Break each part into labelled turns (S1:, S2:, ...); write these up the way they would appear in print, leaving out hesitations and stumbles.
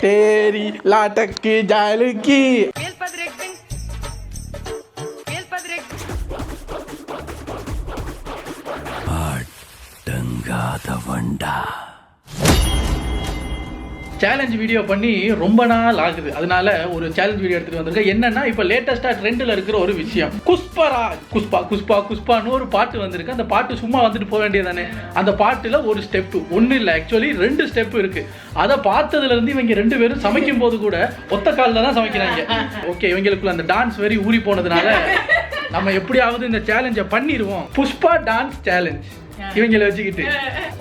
S1: तेरी लाटक की जाल की வண்டா சேலஞ்ச் வீடியோ பண்ணி ரொம்ப நாள் ஆகுது. அதனால ஒரு சேலஞ்ச் வீடியோ எடுத்துட்டு வந்திருக்கேன். என்னன்னா இப்போ லேட்டஸ்டா ட்ரெண்டில் இருக்கிற ஒரு விஷயம், புஷ்பராஜ் குஷ்பா குஷ்பா குஷ்பான்னு ஒரு பாட்டு வந்திருக்கு. அந்த பாட்டு சும்மா வந்துட்டு போக வேண்டியதானே. அந்த பாட்டுல ஒரு ஸ்டெப்பு ஒன்றும் இல்லை, ஆக்சுவலி 2 ஸ்டெப் இருக்கு. அதை பார்த்ததுல இருந்து இவங்க 2 பேரும் சமைக்கும் போது கூட ஒத்த காலில் தான் சமைக்கிறாங்க. ஓகே, இவங்களுக்குள்ள அந்த டான்ஸ் வெறி ஊறி போனதுனால நம்ம எப்படியாவது இந்த சேலஞ்சை பண்ணிடுவோம். புஷ்பா டான்ஸ் சேலஞ்ச் இவங்களை வச்சுக்கிட்டு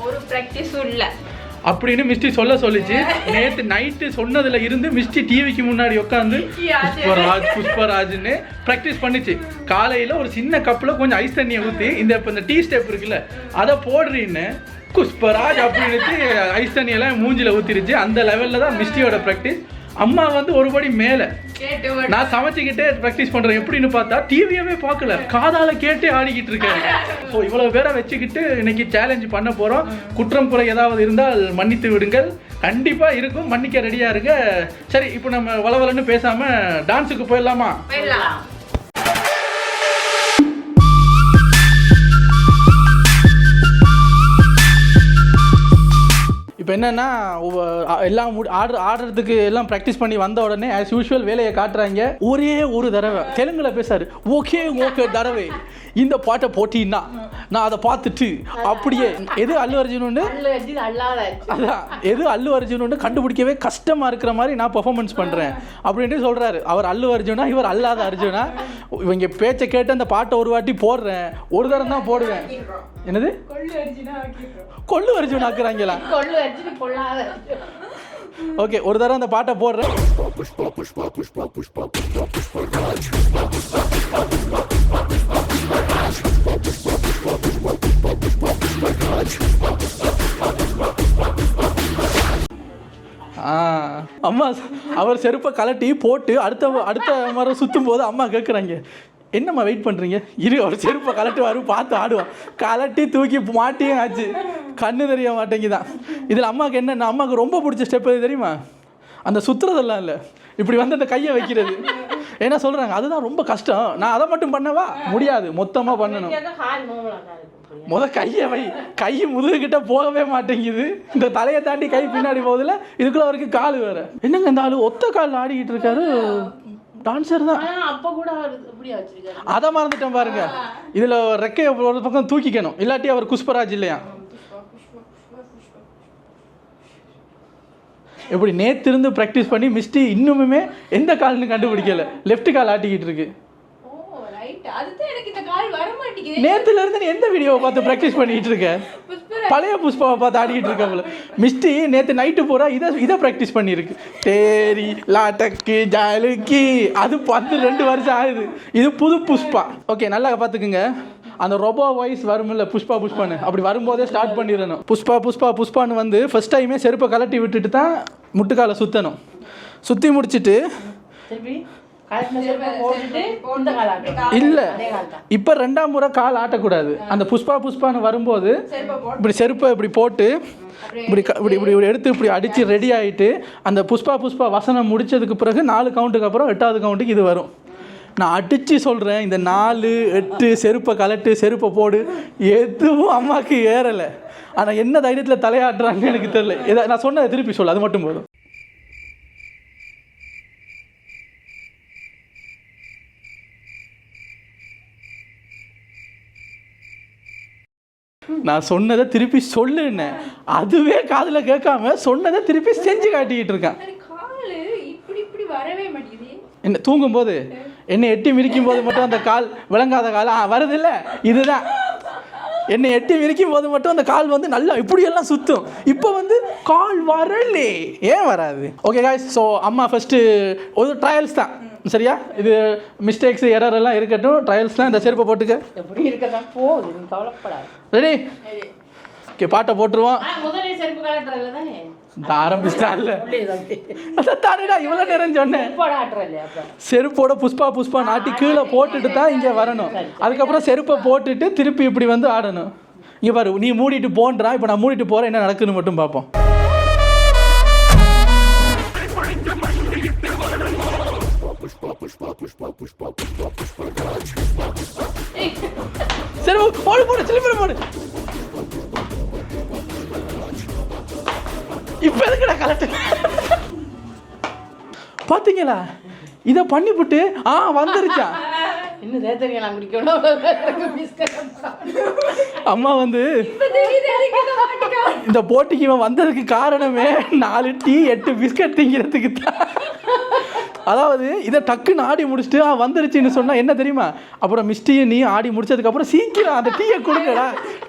S2: ஒரு பிராக்டிஸ் இல்ல
S1: அப்படின்னு மிஸ்டி சொல்லிச்சு. நேற்று நைட்டு சொன்னதுல இருந்து மிஸ்டி டிவிக்கு முன்னாடி உட்காந்து புஷ்பராஜ் புஷ்பராஜ்னு ப்ராக்டிஸ் பண்ணிச்சு. காலையில் ஒரு சின்ன கப்பில் கொஞ்சம் ஐஸ் தண்ணியை ஊற்றி இந்த டீ ஸ்டெப் இருக்குல்ல அதை போடுறீன்னு புஷ்பராஜ் அப்படின்னு ஐஸ் தண்ணியெல்லாம் மூஞ்சில் ஊற்றிருச்சு. அந்த லெவலில் தான் மிஸ்டியோட ப்ராக்டிஸ். அம்மா வந்து ஒருபடி மேலே, நான் சமைச்சுக்கிட்டே ப்ராக்டிஸ் பண்ணுறேன். எப்படின்னு பார்த்தா டிவியவே பார்க்கல, காதால கேட்டே ஆடிக்கிட்டு இருக்கேன். ஸோ இவ்வளோ பேரை வச்சுக்கிட்டு இன்னைக்கு சேலஞ்ச் பண்ண போகிறோம். குற்றம் குறை ஏதாவது இருந்தால் மன்னித்து விடுங்கள். கண்டிப்பாக இருக்கும், மன்னிக்க ரெடியாக இருங்க. சரி, இப்போ நம்ம வளவலன்னு பேசாமல் டான்ஸுக்கு போயிடலாமா? இப்போ என்னென்னா எல்லாம் ஆடுறதுக்கு எல்லாம் ப்ராக்டிஸ் பண்ணி வந்த உடனே ஆஸ் யூஷுவல் வேலையை காட்டுறாங்க. ஒரே ஒரு தடவை தெலுங்கில் பேசாரு, ஓகே தடவை இந்த பாட்டை போட்டின்னா நான் அதை பார்த்துட்டு அப்படியே எது அல்லு அர்ஜுன் அதான் எது அல்லு அர்ஜுன் கண்டுபிடிக்கவே கஷ்டமாக இருக்கிற மாதிரி நான் பெர்ஃபார்மன்ஸ் பண்ணுறேன் அப்படின்ட்டு சொல்கிறாரு. அவர் அல்லு அர்ஜுனா, இவர் அல்லாத அர்ஜுனா. இவங்க பேச்சை கேட்டு அந்த பாட்டை ஒரு வாட்டி போடுறேன், ஒரு தரம் தான் போடுவேன். என்னது கொள்ளு அர்ஜுன் ஆக்குறாங்களா? ஓகே, ஒரு தடவை அந்த பாட்டை போடுறேன். அம்மா அவர் செருப்பை கலட்டி போட்டு அடுத்த முறை சுற்றும் போது அம்மா கேட்குறாங்க, என்னம்மா வெயிட் பண்ணுறீங்க, இரு அவர் செருப்பை கலட்டுவார் பார்த்து ஆடுவான். கலட்டி தூக்கி மாட்டியும் ஆச்சு, கண்ணு தெரிய மாட்டேங்குதான். இதில் அம்மாவுக்கு என்னென்ன, அம்மாவுக்கு ரொம்ப பிடிச்ச ஸ்டெப் எது தெரியுமா? அந்த சுற்றுறதெல்லாம் இல்லை, இப்படி வந்து அந்த கையை வைக்கிறது. என்ன சொல்கிறாங்க, அதுதான் ரொம்ப கஷ்டம். நான் அதை மட்டும் பண்ணவா முடியாது, மொத்தமாக பண்ணணும். கையை வை, கை முதுகுக்கிட்ட போகவே மாட்டேங்குது. இந்த தலையை தாண்டி கை பின்னாடி போகுதுல, இதுக்குள்ள வரைக்கும் கால் வேறு. என்னங்க இந்த ஆளு ஒத்த காலில் ஆடிக்கிட்டு இருக்காரு, டான்ஸர் தான். அதை மறந்துட்டேன் பாருங்க. இதில் ரெக்கையை ஒரு பக்கம் தூக்கிக்கணும், இல்லாட்டி அவர் புஷ்பராஜ் இல்லையா. எப்படி நேற்று இருந்து ப்ராக்டிஸ் பண்ணி மிஸ்டி இன்னுமே எந்த கால்னு கண்டுபிடிக்கல, லெஃப்ட் கால் ஆட்டிக்கிட்டு இருக்கு. நேத்துல இருந்து நீ எந்த வீடியோவை பார்த்து ப்ராக்டிஸ் பண்ணிட்டு இருக்க? பழைய புஷ்பாவை பார்த்து ஆடிக்கிட்டு இருக்க. மிஸ்டி நேற்று நைட்டு பூரா இதை ப்ராக்டிஸ் பண்ணியிருக்கு. தேரி லாட்டக்கு ஜாலுக்கி அது 2 வருஷம் ஆகுது. இது புது புஷ்பா. ஓகே, நல்லா பார்த்துக்குங்க. அந்த ரொபோ வாய்ஸ் வரும்ல, புஷ்பா புஷ்பான்னு, அப்படி வரும்போதே ஸ்டார்ட் பண்ணிடணும். புஷ்பா புஷ்பா புஷ்பான்னு வந்து ஃபர்ஸ்ட் டைமே செருப்பை கலட்டி விட்டுட்டு தான் முட்டுக்காலை சுற்றணும். சுற்றி முடிச்சுட்டு இல்லை, இப்போ 2ஆம் முறை கால் ஆட்டக்கூடாது. அந்த புஷ்பா புஷ்பான்னு வரும்போது இப்படி செருப்பை இப்படி போட்டு இப்படி இப்படி இப்படி எடுத்து இப்படி அடித்து ரெடி ஆகிட்டு அந்த புஷ்பா வசனம் முடித்ததுக்கு பிறகு 4 கவுண்ட்டுக்கு அப்புறம் 8வது கவுண்ட்டுக்கு இது வரும். நான் அடித்து சொல்கிறேன், இந்த 4, 8 செருப்பை கலட்டு செருப்பை போடு எதுவும் அம்மாவுக்கு ஏறலை. ஆனால் என்ன தைரியத்தில் தலையாட்டுறாங்கன்னு எனக்கு தெரியல. நான் சொன்னதை திருப்பி சொல்ல, அது மட்டும் போதும். நான் சொன்னதை திருப்பி சொல்லுன்னு அதுவே காதில் கேட்காம சொன்னதை திருப்பி செஞ்சு காட்டிக்கிட்டு இருக்கேன். என்ன தூங்கும்போது என்னை எட்டி மிதிக்கும் போது மட்டும் அந்த கால் விளங்காத கால் வருது இல்லை, இதுதான் என்னை எட்டி மிதிக்கும் போது மட்டும் அந்த கால் வந்து நல்லா இப்படியெல்லாம் சுற்றும். இப்போ வந்து கால் வரலே, ஏன் வராது? ஓகே காய்ஸ், ஸோ அம்மா ஃபஸ்ட்டு ஒரு ட்ரையல்ஸ் தான், சரியா? இது மிஸ்டேக்ஸ் எரர் எல்லாம் இருக்கட்டும், ட்ரையல்ஸ் தான். இந்த செருப்பை போட்டுக்க,
S2: எப்படி இருக்கதான் போகுது, கவலைப்படாது.
S1: ரெடி? ஓகே, பாட்டை போட்டுருவோம். ஆரம்பிச்சிட்டான்ல, தானேடா இவ்வளோ நேரம் சொன்னேன். செருப்போட புஷ்பா நாட்டி கீழே போட்டுட்டு தான் இங்கே வரணும். அதுக்கப்புறம் செருப்பை போட்டுட்டு திருப்பி இப்படி வந்து ஆடணும். இங்கே பாரு, நீ மூடிட்டு போன்றா, இப்போ நான் மூடிட்டு போகிறேன், என்ன நடக்குன்னு மட்டும் பார்ப்போம். சரி போடு போடு, சிலிப்பர் போடு. இப்போ எதுக்குடா கலட்டு? பார்த்தீங்களா, இதை பண்ணிவிட்டு வந்துருச்சா.
S2: இன்னும் தேத்தரிக்கலாம் குடிக்கணும்.
S1: அம்மா வந்து இந்த போட்டிக்கு இவன் வந்ததுக்கு காரணமே 4 டீ 8 பிஸ்கட் திங்கிறதுக்கு தான். அதாவது இதை டக்குன்னு ஆடி முடிச்சுட்டு வந்துருச்சுன்னு சொன்னால் என்ன தெரியுமா, அப்புறம் மிஸ்டியை நீ ஆடி முடிச்சதுக்கப்புறம் சீக்கிரம் அந்த டீயை கொடுங்கடா.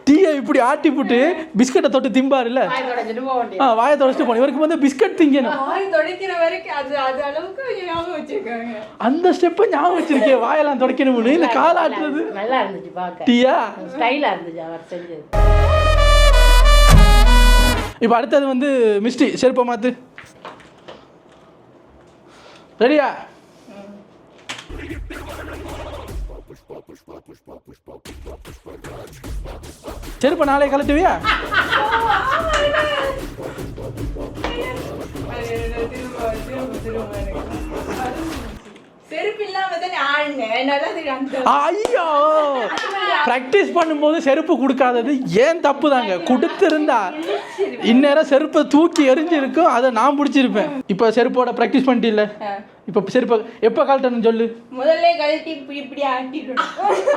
S1: டீயை இப்படி ஆட்டி போட்டு பிஸ்கட்டை தொட்டு திம்பார் இல்லை, வாயை தொடச்சிட்டு போன. இவருக்கு வந்து பிஸ்கட் திங்கணும். அந்த ஸ்டெப்பை ஞாபகம் வச்சிருக்கேன், வாயெல்லாம் துடைக்கணும்னு. இந்த கால் ஆட்டுறது
S2: நல்லா இருந்துச்சு பார்க்க,
S1: டீயா
S2: ஸ்டைலாக இருந்துச்சு அவர் செஞ்சது.
S1: இப்போ அடுத்தது வந்து மிஸ்டி, செருப்பை மாற்று. ரெடியா? செருப்பை நாளை கலட்டுவியா? ஐயோ, பிராக்டிஸ் பண்ணும்போது செருப்பு கொடுக்காதது ஏன் தப்பு தாங்க. கொடுத்துருந்தா இந்நேரம் செருப்பை தூக்கி எரிஞ்சிருக்கும், அதை நான் பிடிச்சிருப்பேன். இப்போ செருப்போட பிராக்டிஸ் பண்ணிட்டு இல்லை, இப்போ செருப்பை எப்போ கலட்டணும் சொல்லு.
S2: முதல்ல கழட்டி இப்படி ஆட்டிட்டு,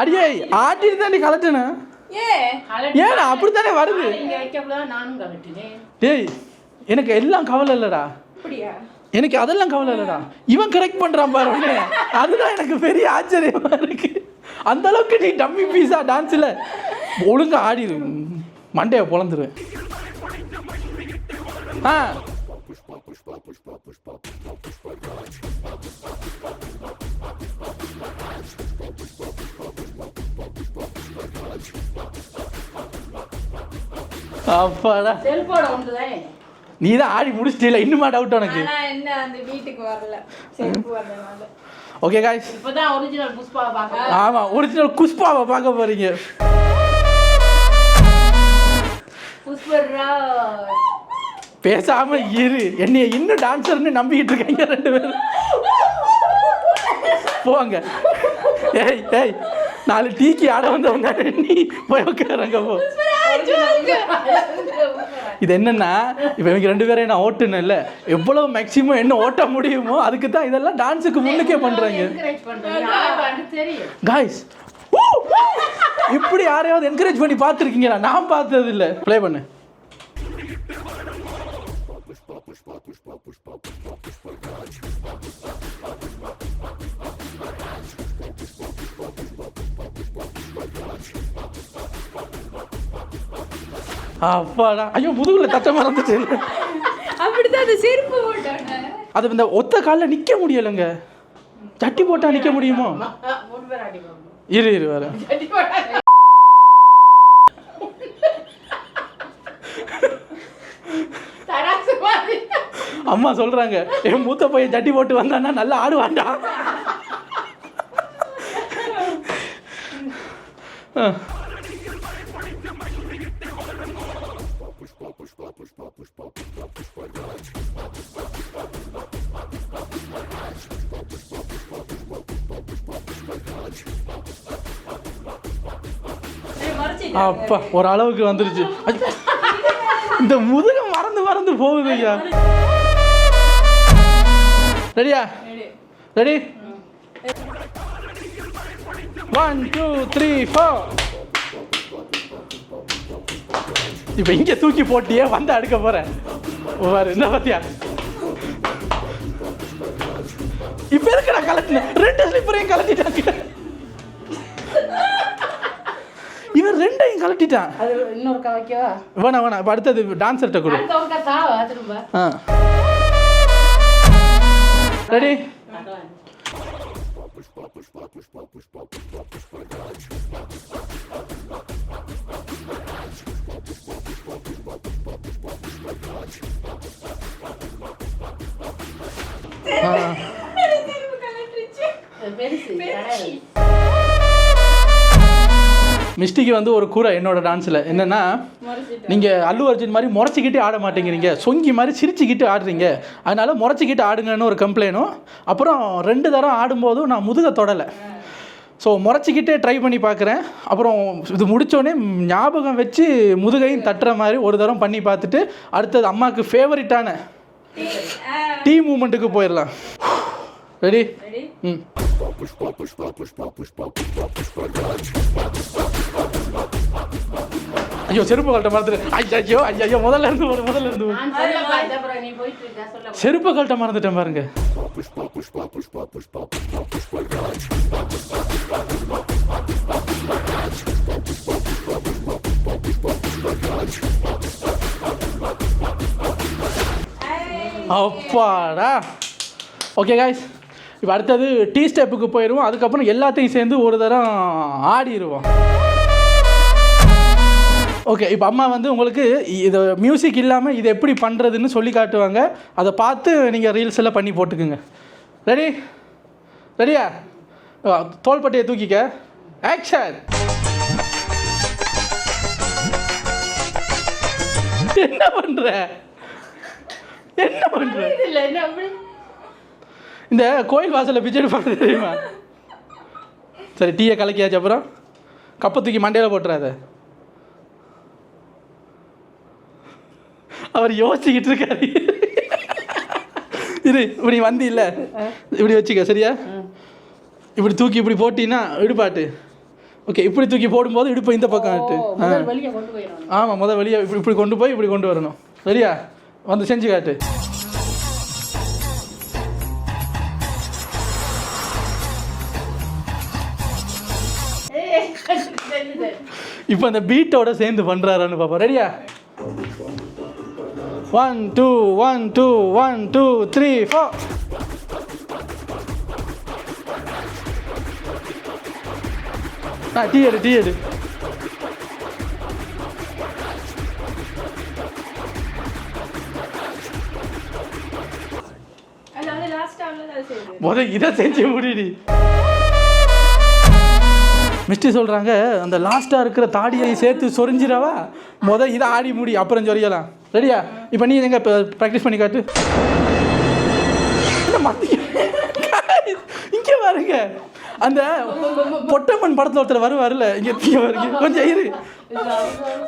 S1: அடியே ஆட்டிட்டு தான் நீ கலட்டணும். ஏன்னா அப்படித்தானே வருது. டேய், எனக்கு எல்லாம் கவலை இல்லைடா, எனக்கு அதெல்லாம் கவலை இல்லைடா. இவன் கரெக்ட் பண்ணுறான் பாரு, அதுதான் எனக்கு பெரிய ஆச்சரியமா இருக்கு. அந்த அளவுக்கு நீ டம்மி பீஸா டான்ஸில் ஒழுங்கா ஆடிடு, மண்டையை பொழந்துருவேன். அப்பாடா,
S2: செல்போட ஒன்றுதான்.
S1: நீ தான் ஆடி முடிச்சிட்டீல, இன்னுமா டவுட் உனக்கு?
S2: என்ன அந்த வீட்டுக்கு வரல, செல்பு வரலனால.
S1: ஓகே காய்ஸ்,
S2: இப்போதான் ஒரிஜினல் புஷ்பாவை பார்க்க.
S1: ஆமாம், ஒரிஜினல் குஷ்பாவை பார்க்க போறீங்க.
S2: புஷ்பரா
S1: பேசாம இரு, என்னைய இன்னும் டான்ஸர்னு நம்பிக்கிட்டு இருக்காங்க 2 பேரும். போங்க. ஏய் ஏய், 4 டீக்கு ஆட வந்தவங்க நீ போய் உட்காருங்க போ. இது என்னன்னா, இப்போ இவங்க 2 பேரையும் நான் ஓட்டுனேன் இல்லை, எவ்வளோ மேக்ஸிமம் என்ன ஓட்ட முடியுமோ அதுக்கு தான் இதெல்லாம் டான்ஸுக்கு முன்னுக்கே பண்ணுறாங்க. காய்ஸ், இப்படி யாரையாவது என்கரேஜ் பண்ணி பார்த்துருக்கீங்களா? நான் பார்த்தது இல்லை. ப்ளே பண்ணு. அப்பாடா, ஐயோ முதுகுல தட்ட மறந்துச்சு.
S2: அப்படிதான் அந்த செருப்பு போட்டாங்க.
S1: அது இந்த ஒத்த காலில் நிற்க முடியலைங்க. சட்டி போட்டா நிற்க முடியுமோ? இரு இரு வர. அம்மா சொல்றாங்க, என் மூத்த பையன் சட்டி போட்டு வந்தான்னா நல்லா ஆடுவான்டா. அப்பா, ஒரு அளவுக்கு வந்துருச்சு. இந்த முதுகம் மறந்து போகுது ஐயா. ரெடியா? ரெடி? 1 2 3 4. இப்போ இங்கே தூக்கி போட்டியே வந்து அடுக்க போறேன் பாரு. என்ன பார்த்தியா? இப்போ எதுக்கு நான் கலட்டினேன்? 2 ஸ்லிப்பரையும் கலட்டிட்டாங்க. இவன் 2ஐயும் கலட்டிட்டான்.
S2: அது இன்னொரு வைக்கவா?
S1: வேணாம். இப்போ அடுத்தது டான்ஸர்கிட்ட கொடு. ரெடி? மிஸ்டிக்கு வந்து ஒரு கூரை என்னோட டான்ஸில் என்னென்னா, நீங்கள் அல்லு அர்ஜுன் மாதிரி முறைச்சிக்கிட்டே ஆட மாட்டேங்கிறீங்க, சொங்கி மாதிரி சிரிச்சுக்கிட்டு ஆடுறீங்க, அதனால் முறைச்சிக்கிட்டு ஆடுங்கன்னு ஒரு கம்ப்ளைனும். அப்புறம் 2 தரம் ஆடும்போதும் நான் முதுக தொடலை. ஸோ முறைச்சிக்கிட்டே ட்ரை பண்ணி பார்க்குறேன். அப்புறம் இது முடித்தோடனே ஞாபகம் வச்சு முதுகையும் தட்டுற மாதிரி ஒரு தரம் பண்ணி பார்த்துட்டு அடுத்தது அம்மாவுக்கு ஃபேவரட்டான டீ மூமெண்ட்டுக்கு போயிடலாம். ரெடி? ம். ஐயோ செருப்பு கழட்ட மறந்துட்டேன். ஐயோ ஐயோ முதல்ல இருந்து செருப்பு கழட்ட மறந்துட்டேன் பாருங்க. அப்பாடா. ஓகே காய்ஸ், இப்போ அடுத்தது டீ ஸ்டெப்புக்கு போயிடுவோம். அதுக்கப்புறம் எல்லாத்தையும் சேர்ந்து ஒரு தரம் ஆடிடுவோம். ஓகே, இப்போ அம்மா வந்து உங்களுக்கு இது மியூசிக் இல்லாமல் இது எப்படி பண்ணுறதுன்னு சொல்லி காட்டுவாங்க. அதை பார்த்து நீங்கள் ரீல்ஸ் எல்லாம் பண்ணி போட்டுக்குங்க. ரெடி? ரெடியா? தோள்பட்டையை தூக்கிக்க. ஆக்ஷன். என்ன பண்ணுற? இந்த கோயில் வாசலில் பிச்சை எடுப்பாங்க தெரியுமா? சரி, டீயை கலக்கியாச்சு. அப்புறம் கப்பை தூக்கி மண்டையில் போட்டுறாத. அவர் யோசிச்சுக்கிட்டு இருக்காரு. இது இப்படி வந்து இல்லை, இப்படி வச்சுக்க. சரியா? இப்படி தூக்கி இப்படி போட்டின்னா இடுப்பாட்டு. ஓகே, இப்படி தூக்கி போடும்போது இடுப்பு இந்த பக்கம் ஆட்டு. ஆமாம், முதல் வெளியே இப்படி இப்படி கொண்டு போய் இப்படி கொண்டு வரணும். சரியா? வந்து செஞ்சு காட்டு. இப்போ அந்த பீட்டோட சேர்ந்து பண்ணுறாரான்னு பார்ப்போம். ரெடியா? 1 2 1 2 1 2 3 4. டீ எடு, டீ எடு. இதை செஞ்சு முடிடி. மிஸ்டி சொல்கிறாங்க, அந்த லாஸ்ட்டாக இருக்கிற தாடியை சேர்த்து சொரிஞ்சிடவா, இதை ஆடி முடி, அப்புறம் சொரியலாம். ரெடியா? இப்போ நீ எங்கே ப்ராக்டிஸ் பண்ணி காட்டு. இங்கே பாருங்க, அந்த பொட்டம்மன் படத்தில் ஒருத்தர் வருவார்ல, இங்கே வருங்க, கொஞ்சம் இரு.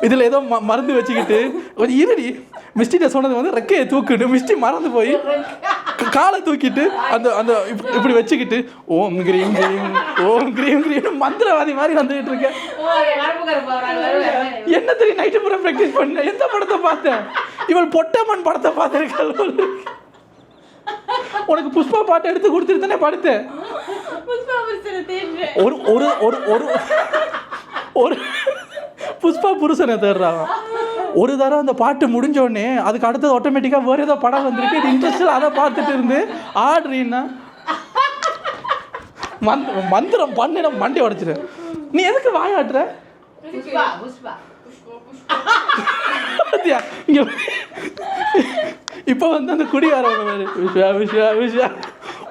S1: இதில் ஏதோ மருந்து வச்சுக்கிட்டு கொஞ்சம் இருடி. மிஸ்டிட்ட சொன்னது வந்து ரெக்கையை தூக்கிட்டு மிஸ்டி மறந்து போய் காலை தூக்கிட்டு அந்த அந்த இப்படி வச்சுக்கிட்டு ஓம் கிரீம் கிரீம் ஓம் கிரீம் கிரீம் மந்திரவாதி மாதிரி வந்துகிட்டு இருக்கேன். என்ன தெரியும், நைட்டு பூரா ப்ராக்டிஸ் பண்ண. எந்த படத்தை பார்த்தேன்? இவள் பொட்டம்மன் படத்தை பார்த்துருக்காள். உனக்கு புஷ்பா பாட்டு எடுத்து கொடுத்துட்டு தானே படுத்தேன். ஒரு ஒரு ஒரு ஒரு ஒரு புஷ்பா புருஷனை தேடுறாங்க. ஒரு தடவை அந்த பாட்டு முடிஞ்சோடனே அதுக்கு அடுத்தது ஆட்டோமேட்டிக்காக வேறு ஏதோ படம் வந்திருக்கு. இது இன்ட்ரெஸ்ட், அதை பார்த்துட்டு இருந்து ஆடுறீன்னா மந்திரம் பண்ணிட மண்டி உடைச்சிரு. நீ எதுக்கு வாயாட்டுற? இங்க இப்போ வந்து அந்த குடிகாரவங்க விஷயா விஷயா விஷயா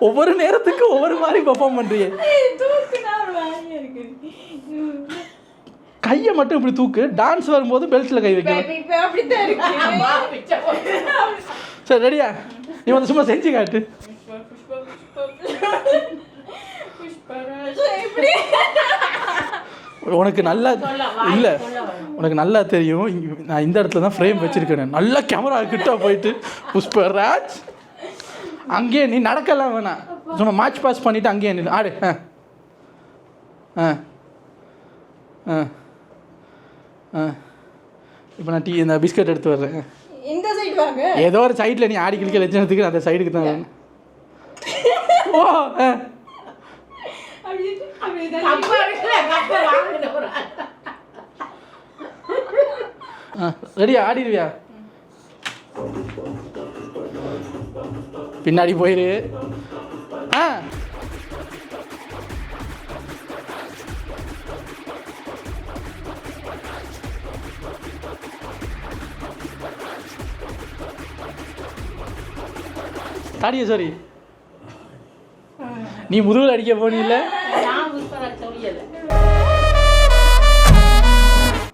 S1: ஒவ்வொரு நேரத்துக்கு ஒவ்வொரு மாதிரி பெர்ஃபார்ம் பண்றீங்க. கையை மட்டும் இப்படி தூக்கு. டான்ஸ் வரும்போது பெல்ட்ல கை வைக்கணும். சரி, ரெடியா? நீ வந்து சும்மா செஞ்சு காட்டு. உனக்கு நல்லா இல்லை, உனக்கு நல்லா தெரியும். நான் இந்த இடத்துல தான் ஃப்ரேம் வச்சிருக்கேன். நல்லா கேமரா கிட்ட போயிட்டு புஷ்பராஜ் அங்கேயே நீ நடக்கலாம் வேணாம், சும்மா மார்ச் பாஸ் பண்ணிவிட்டு அங்கேயே நின்று ஆடு. இப்போ நான் இந்த பிஸ்கட் எடுத்து வர்றேன்.
S2: இந்த சைடு வாங்க.
S1: ஏதோ ஒரு சைடில் நீ ஆடி கிளிக்க லட்சணத்துக்கு அந்த சைடுக்கு தான் வேணும். ஓ ரெடியா? ஆடிடுவியா? பின்னாடி போயிரு. தாடிய சாரி, நீ முதுகில் அடிக்க போனீல்ல.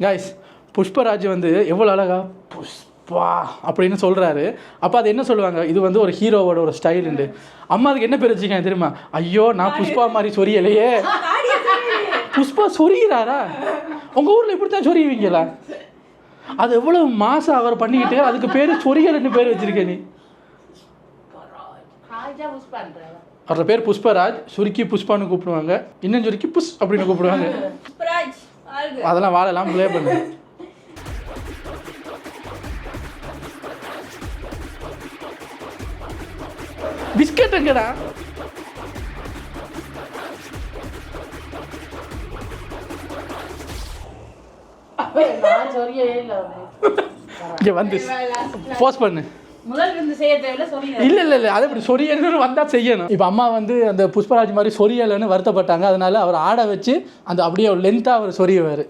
S1: காய்ஸ் புஷ்பராஜ் வந்து எவ்வளோ அழகா புஷ்பா அப்படின்னு சொல்கிறாரு. அப்போ அது என்ன சொல்லுவாங்க, இது வந்து ஒரு ஹீரோவோட ஒரு ஸ்டைலுண்டு. அம்மா அதுக்கு என்ன பேர் வச்சுக்கேன் தெரியுமா, ஐயோ நான் புஷ்பா மாதிரி சொரியலையே. புஷ்பா சொரிகிறாரா? உங்கள் ஊரில் இப்படி தான் சொரிவீங்களா? அது எவ்வளோ மாசம் அவர் பண்ணிக்கிட்டு அதுக்கு பேர் சொரியல்னு பேர் வச்சிருக்கேன் நீ. அவரோட பேர் புஷ்பராஜ். சுருக்கி புஷ்பான்னு கூப்பிடுவாங்க, இன்னும் சுருக்கி புஷ் அப்படின்னு கூப்பிடுவாங்க. அதெல்லாம் வாழலாம் ப்ளே பண்ணு. பிஸ்கட் எங்கடா? இங்க வந்து போஸ்ட் பண்ணு. இல்லை அதை இப்படி சொரியல்னு வந்தால் செய்யணும். இப்போ அம்மா வந்து அந்த புஷ்பராஜ் மாதிரி சொரியலைன்னு வருத்தப்பட்டாங்க. அதனால அவர் ஆடை வச்சு அந்த அப்படியே லென்த்தாக அவர் சொரியவார்.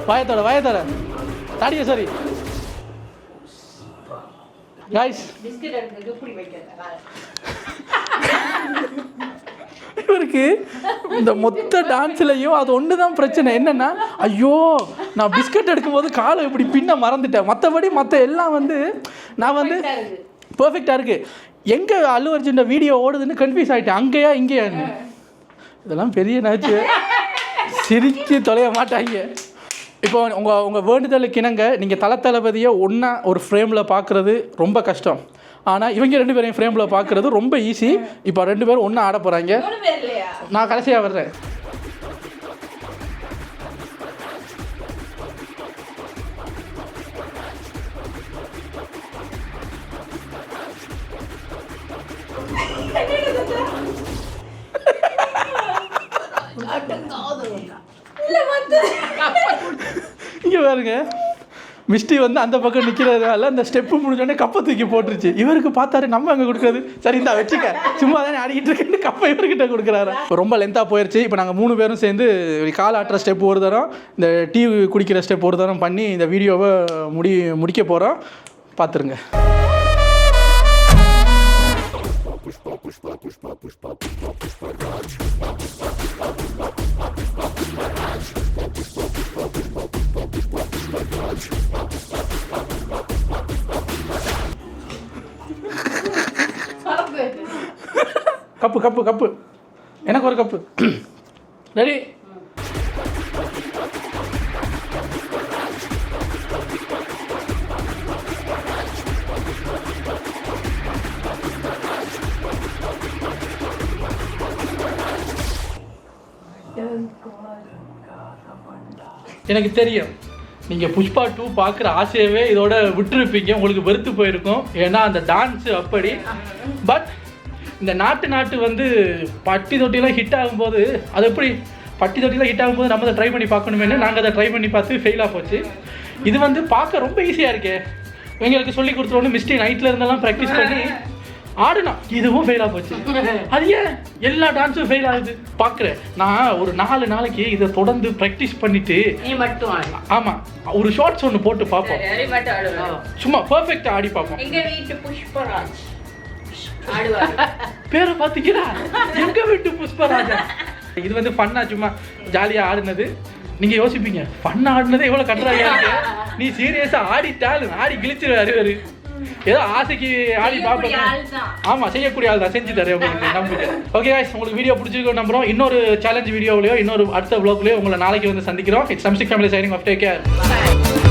S1: வாயத்தோட தாடிய சரி காய்ஸ். இவருக்கு இந்த மொத்த டான்ஸ்லையும் அது ஒன்று தான் பிரச்சனை. என்னென்னா, ஐயோ நான் பிஸ்கட் எடுக்கும்போது காலை இப்படி பின்ன மறந்துட்டேன். மற்றபடி மற்ற எல்லாம் வந்து நான் வந்து பர்ஃபெக்டாக இருக்குது. எங்கே அல்லு அர்ஜுன் வீடியோ ஓடுதுன்னு கன்ஃபியூஸ் ஆகிட்டேன். அங்கேயா இங்கேயான்னு. இதெல்லாம் பெரிய நாச்சு, சிரித்து தொலைய மாட்டாங்க. இப்போ உங்கள் வேண்டுதலுக்கு இணங்க நீங்கள் தளபதியை ஒன்றா ஒரு ஃப்ரேமில் பார்க்குறது ரொம்ப கஷ்டம். ஆனால் இவங்க 2 பேரையும் ஃப்ரேமில் பார்க்குறது ரொம்ப ஈஸி. இப்போ 2 பேரும் ஒன்றா ஆட போகிறாங்க. நான் கடைசியாக வர்றேன். இங்கே பாருங்க, மிஸ்டி வந்து அந்த பக்கம் நிற்கிறதால அந்த ஸ்டெப்பு முடிஞ்சோடனே கப்பை தூக்கி போட்டுருச்சு. இவருக்கு பார்த்தாரு நம்ம அங்கே கொடுக்குறது, சரி இந்த வச்சுக்க சும்மா தானே ஆடிக்கிட்டு இருக்கேன்னு கப்பை இவர்கிட்ட கொடுக்குறாரு. ரொம்ப லென்த்தாக போயிடுச்சு. இப்போ நாங்கள் 3 பேரும் சேர்ந்து கால் ஆட்டுற ஸ்டெப் ஒரு தரம், இந்த டீ குடிக்கிற ஸ்டெப் ஒரு தரம் பண்ணி இந்த வீடியோவை முடிக்க போகிறோம். பார்த்துருங்க. கப்பு கப்பு கப்பு எனக்கு ஒரு கப்பு. ரெடி? எனக்கு தெரியும் நீங்கள் புஷ்பா 2 பார்க்குற ஆசையவே இதோட விட்டுருப்பீங்க. உங்களுக்கு வெறுத்து போயிருக்கும், ஏன்னா அந்த டான்ஸு அப்படி. பட் இந்த நாட்டு வந்து பட்டி தொட்டிலாம் ஹிட் ஆகும்போது, அது எப்படி பட்டி தொட்டிலாம் ஹிட் ஆகும்போது நம்ம அதை ட்ரை பண்ணி பார்க்கணுமேனு நாங்கள் அதை ட்ரை பண்ணி பார்த்து ஃபெயிலாக போச்சு. இது வந்து பார்க்க ரொம்ப ஈஸியாக இருக்கே. எங்களுக்கு சொல்லி கொடுத்துருவோன்னு மிஸ்டி நைட்டில் இருந்தெல்லாம் ப்ராக்டிஸ் பண்ணி ஆடுனா இதுவும் ஃபெயிலாக போச்சு. அது ஏன் எல்லா டான்ஸும் ஃபெயில் ஆகுது பார்க்குறேன். நான் ஒரு 4 நாளைக்கு இதை தொடர்ந்து ப்ராக்டிஸ் பண்ணிட்டு ஆமாம் ஒரு ஷார்ட்ஸ் ஒன்று போட்டு பார்ப்போம். சும்மா பர்ஃபெக்டாக ஆடி பார்ப்போம்.
S2: எங்கள் வீட்டு புஷ்பராஜ்
S1: பேரை பார்த்துக்கிறா, எங்க வீட்டு புஷ்பராஜா. இது வந்து ஃபன்னா சும்மா ஜாலியாக ஆடுனது. நீங்கள் யோசிப்பீங்க ஃபன்னா ஆடினது எவ்வளோ கட்டுறாங்க, நீ சீரியஸாக ஆடிட்டாலும் ஆடி கிழிச்சிருவாரு வேறு. ஏதோ ஆசைக்கு ஆடி பார்ப்பேன். ஆமாம் செய்யக்கூடிய ஆள் தான், செஞ்சு தரேன் உங்களுக்கு நம்புங்க. ஓகே गाइस, உங்களுக்கு வீடியோ பிடிச்சிருக்கோம் நம்புறோம். இன்னொரு சேலஞ்ச் வீடியோவிலையோ இன்னொரு அடுத்த வ்ளாக்லையோ உங்களை நாளைக்கு வந்து சந்திக்கிறோம். இட்ஸ் சம்சிக் family signing off. Take care.